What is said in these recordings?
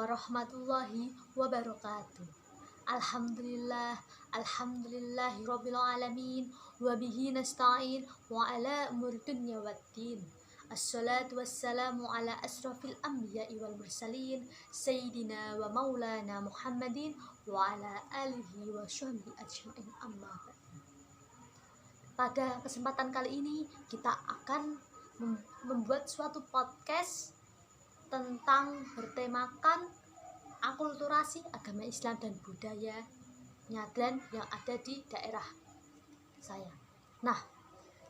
warahmatullahi wabarakatuh. Alhamdulillahi rabbil alamin, wa bihi nasta'in wa ala umuri dunya waddin. Assalatu wassalamu ala asrafil anbiya'i wal mursalin, sayyidina wa maulana Muhammadin wa ala alihi wa sahbihi ajma'in, amma ba'd. Pada kesempatan kali ini kita akan membuat suatu podcast tentang bertemakan akulturasi agama Islam dan budaya Nyadran yang ada di daerah saya. Nah,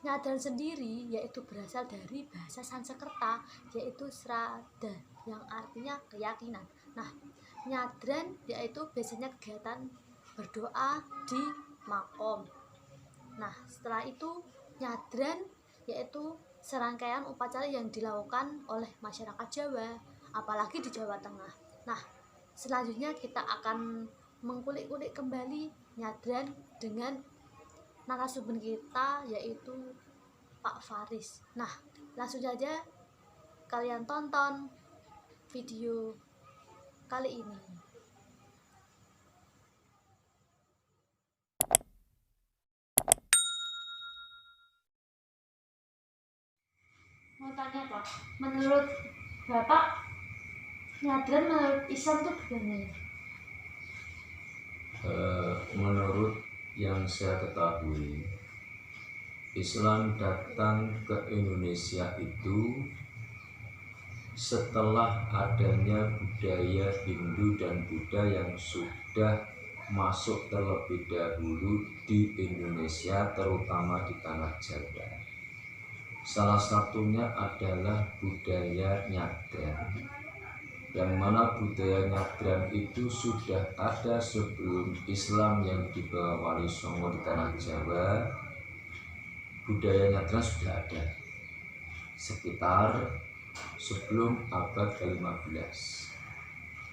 Nyadran sendiri yaitu berasal dari bahasa Sanskerta, yaitu Srada, yang artinya keyakinan. Nah, Nyadran yaitu biasanya kegiatan berdoa di makom. Nah, setelah itu Nyadran yaitu serangkaian upacara yang dilakukan oleh masyarakat Jawa, apalagi di Jawa Tengah. Nah, selanjutnya kita akan mengkulik-kulik kembali Nyadran dengan narasumber kita, yaitu Pak Faris. Nah, langsung saja kalian tonton video kali ini. Mau tanya Pak, menurut Bapak, Nyadran menurut Islam itu bagaimana? Menurut yang saya ketahui, Islam datang ke Indonesia itu setelah adanya budaya Hindu dan Buddha yang sudah masuk terlebih dahulu di Indonesia, terutama di tanah Jawa. Salah satunya adalah budaya Nyadran, yang mana budaya Nyadran itu sudah ada sebelum Islam yang dibawa Wali Songo di tanah Jawa. Budaya Nyadran sudah ada sekitar sebelum abad ke-15.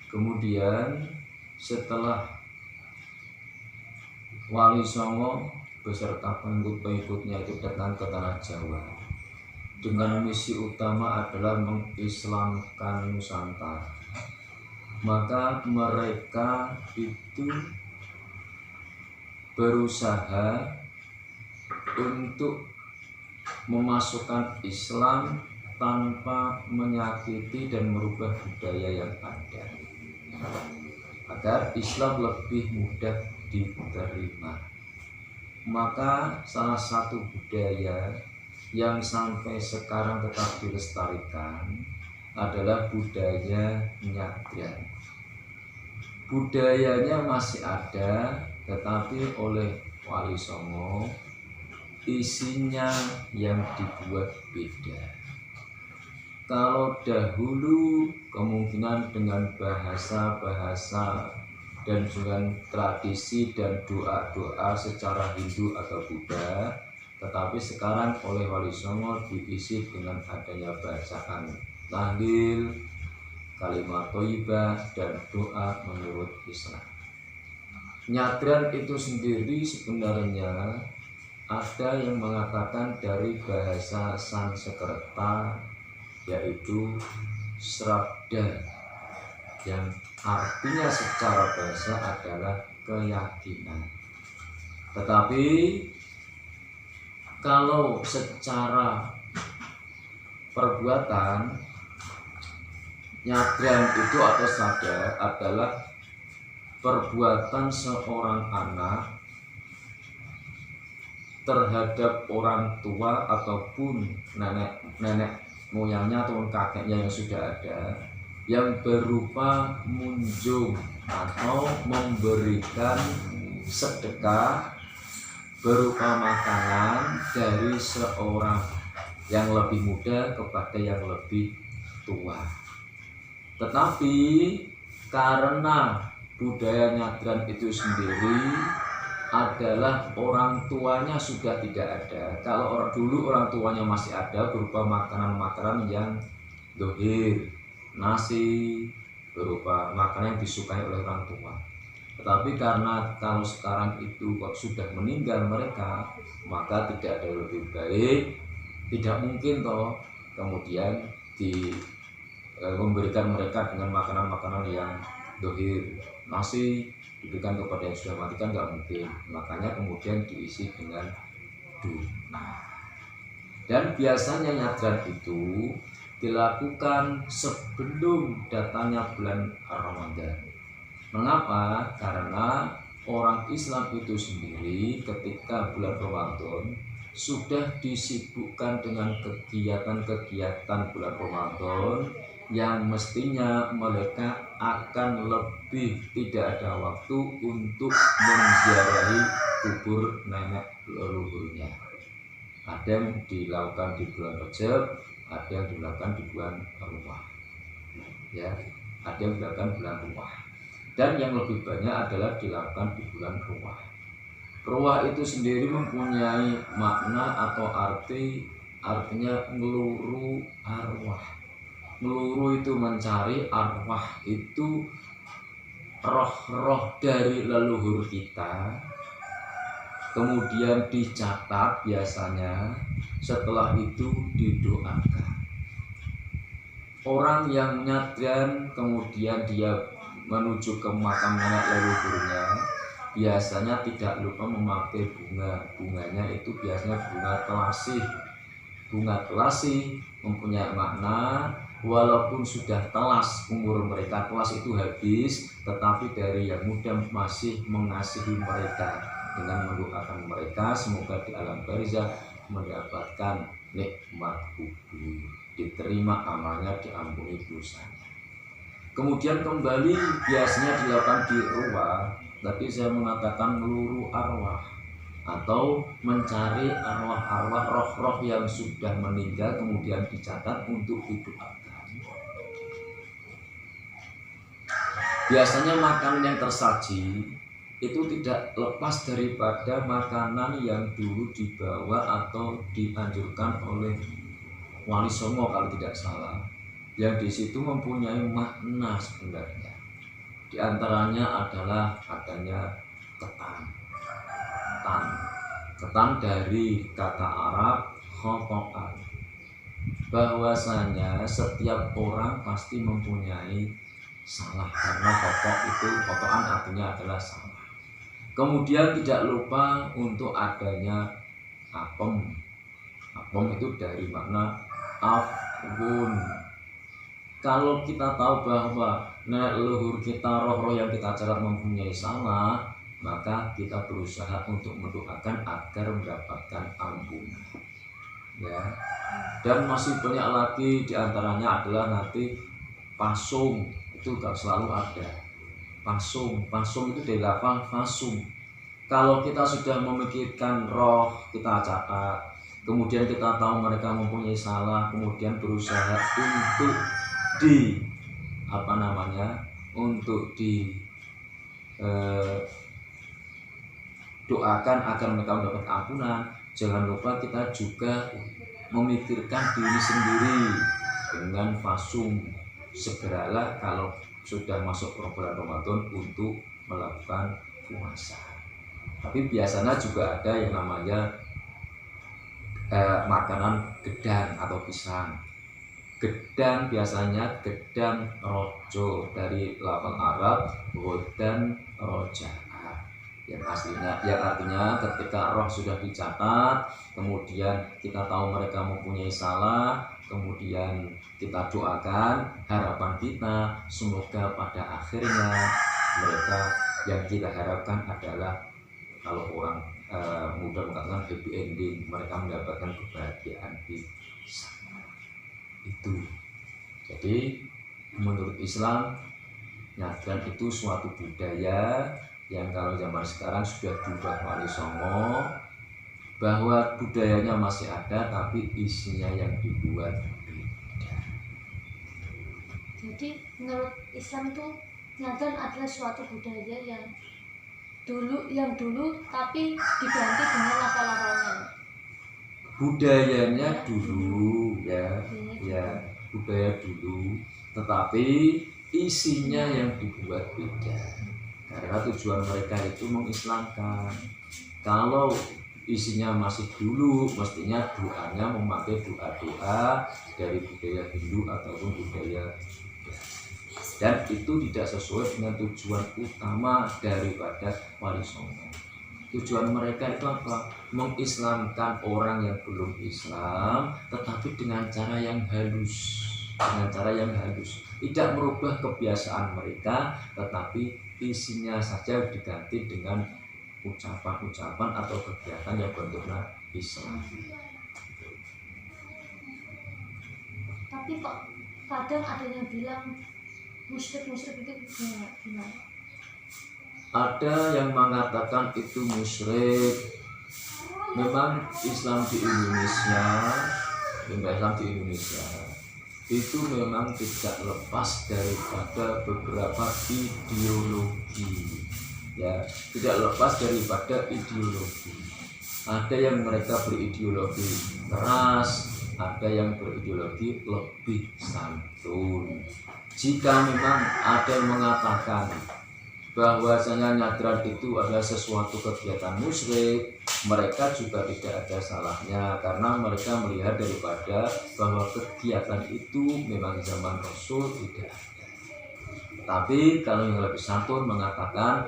Kemudian setelah Wali Songo beserta pengikut-pengikutnya itu datang ke tanah Jawa dengan misi utama adalah mengislamkan Nusantara, maka mereka itu berusaha untuk memasukkan Islam tanpa menyakiti dan merubah budaya yang ada, agar Islam lebih mudah diterima. Maka salah satu budaya yang sampai sekarang tetap dilestarikan adalah budaya Nyadran. Budayanya masih ada, tetapi oleh Wali Songo isinya yang dibuat beda. Kalau dahulu kemungkinan dengan bahasa-bahasa dan dengan tradisi dan doa-doa secara Hindu atau Buddha, tetapi sekarang oleh Wali Songo diisi dengan adanya bacaan tahlil, kalimat thayyibah, dan doa menurut Islam. Nyadran itu sendiri sebenarnya ada yang mengatakan dari bahasa Sanskerta, yaitu Srada, yang artinya secara bahasa adalah keyakinan. Tetapi kalau secara perbuatan, Nyadran itu atau Srada adalah perbuatan seorang anak terhadap orang tua ataupun nenek moyangnya atau kakeknya yang sudah ada, yang berupa munjung atau memberikan sedekah berupa makanan dari seorang yang lebih muda kepada yang lebih tua. Tetapi karena budaya Nyadran itu sendiri adalah orang tuanya sudah tidak ada. Kalau dulu orang tuanya masih ada berupa makanan-makanan yang dohir, nasi, berupa makanan yang disukai oleh orang tua. Tetapi karena kalau sekarang itu kok sudah meninggal mereka, maka tidak ada lebih baik, tidak mungkin toh kemudian memberikan mereka dengan makanan-makanan yang dohir. Nasi diberikan kepada yang sudah mati kan nggak mungkin, makanya kemudian diisi dengan donat. Dan biasanya nyadran itu dilakukan sebelum datangnya bulan Ramadan. Mengapa? Karena orang Islam itu sendiri ketika bulan Ramadan sudah disibukkan dengan kegiatan-kegiatan bulan Ramadan yang mestinya mereka akan lebih tidak ada waktu untuk menziarahi kubur nenek leluhurnya. Ada yang dilakukan di bulan Rajab, ada yang dilakukan di bulan Ruwah, ya, ada yang dilakukan bulan Ruwah, dan yang lebih banyak adalah dilakukan di bulan Ruwah. Ruwah itu sendiri mempunyai makna atau artinya ngeluru arwah. Ngeluru itu mencari, arwah itu roh-roh dari leluhur kita. Kemudian dicatat biasanya, setelah itu didoakan. Orang yang nyadran kemudian dia menuju ke makam nenek leluhurnya, biasanya tidak lupa memakai bunga. Bunganya itu biasanya bunga telasih. Bunga telasih mempunyai makna, walaupun sudah telas, umur mereka telas itu habis, tetapi dari yang muda masih mengasihi mereka dengan mendoakan mereka semoga di alam barzakh mendapatkan nikmat kubur, diterima amalnya, diampuni dosanya. Kemudian kembali biasanya dilakukan di ruwah. Tadi saya mengatakan meluru arwah atau mencari arwah-arwah, roh-roh yang sudah meninggal kemudian dicatat untuk didoakan. Biasanya makanan yang tersaji itu tidak lepas daripada makanan yang dulu dibawa atau dianjurkan oleh Wali Songo kalau tidak salah, yang di situ mempunyai makna sebenarnya. Di antaranya adalah adanya ketan. Ketan dari kata Arab khotokan, bahwasanya setiap orang pasti mempunyai salah, karena khotokan artinya adalah salah. Kemudian tidak lupa untuk adanya apem. Apem itu dari makna afun. Kalau kita tahu bahwa nenek leluhur kita, roh-roh yang kita catat mempunyai salah, maka kita berusaha untuk mendoakan agar mendapatkan ampunan. Ya. Dan masih banyak lagi, diantaranya adalah nanti pasung, itu selalu ada. Pasung itu dari lafal fasum. Kalau kita sudah memikirkan roh, kita catat. Kemudian kita tahu mereka mempunyai salah, kemudian berusaha untuk doakan agar mereka mendapat ampunan. Jangan lupa kita juga memikirkan diri sendiri dengan fasum. Segeralah kalau sudah masuk bulan Ramadan untuk melakukan puasa. Tapi biasanya juga ada yang namanya makanan gedang atau pisang. Gedang biasanya gedang rojo, dari lafal Arab godan roja, yang artinya ketika roh sudah dicatat, kemudian kita tahu mereka mempunyai salah, kemudian kita doakan, harapan kita semoga pada akhirnya mereka, yang kita harapkan adalah kalau orang muda mengatakan happy ending, mereka mendapatkan kebahagiaan di sana. Itu. Jadi menurut Islam, nyadran itu suatu budaya yang kalau zaman sekarang sudah diubah Wali Songo, bahwa budayanya masih ada tapi isinya yang dibuat beda. Jadi menurut Islam tuh nyadran adalah suatu budaya yang dulu tapi diganti dengan lafal-lafalnya. Budayanya dulu ya budaya dulu, tetapi isinya yang dibuat beda karena tujuan mereka itu mengislamkan. Kalau isinya masih dulu, mestinya doanya memakai doa-doa dari budaya Hindu ataupun budaya Buddha. Dan itu tidak sesuai dengan tujuan utama daripada Wali Songo. Tujuan mereka itu apa? Mengislamkan orang yang belum Islam, tetapi dengan cara yang halus. Dengan cara yang halus. Tidak merubah kebiasaan mereka, tetapi isinya saja diganti dengan ucapan-ucapan atau kegiatan yang bentuknya Islam. Tapi kok kadang ada yang bilang musyrik itu gimana? Ada yang mengatakan itu musyrik. Memang Islam di Indonesia itu memang tidak lepas daripada beberapa ideologi. Ya, tidak lepas daripada ideologi. Ada yang mereka berideologi keras, ada yang berideologi lebih santun. Jika memang ada yang mengatakan bahwasanya nyadran itu adalah sesuatu kegiatan musyrik, mereka juga tidak ada salahnya, karena mereka melihat daripada bahwa kegiatan itu memang zaman Rasul tidak ada. Tapi kalau yang lebih santun mengatakan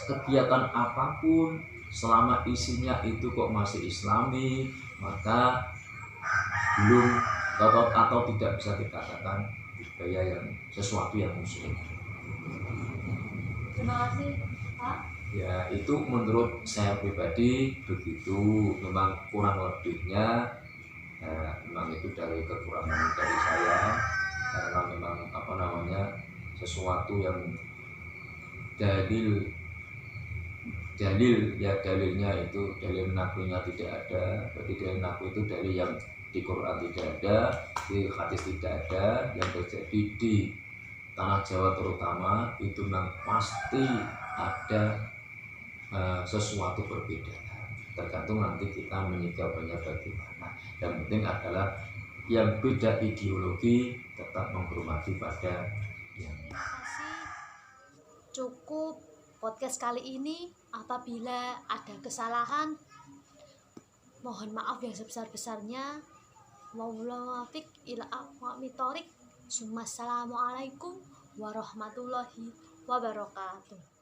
kegiatan apapun selama isinya itu kok masih Islami, maka belum atau tidak bisa dikatakan budaya yang sesuatu yang musyrik. Terima kasih, Pak. Ya, itu menurut saya pribadi begitu. Memang kurang lebihnya memang itu dari kekurangan dari saya, karena memang sesuatu yang dalilnya itu dalil nakunya tidak ada. Jadi dalil naku itu dalil yang di Quran tidak ada, di hadis tidak ada, yang terjadi di tanah Jawa terutama itu memang pasti ada sesuatu perbedaan. Tergantung nanti kita menyikapinya bagaimana. Yang penting adalah yang beda ideologi tetap menghormati pada yang. Terima kasih. Cukup podcast kali ini. Apabila ada kesalahan, mohon maaf yang sebesar-besarnya. Wabillahi ila aqwamit thoriq. Assalamualaikum warahmatullahi wabarakatuh.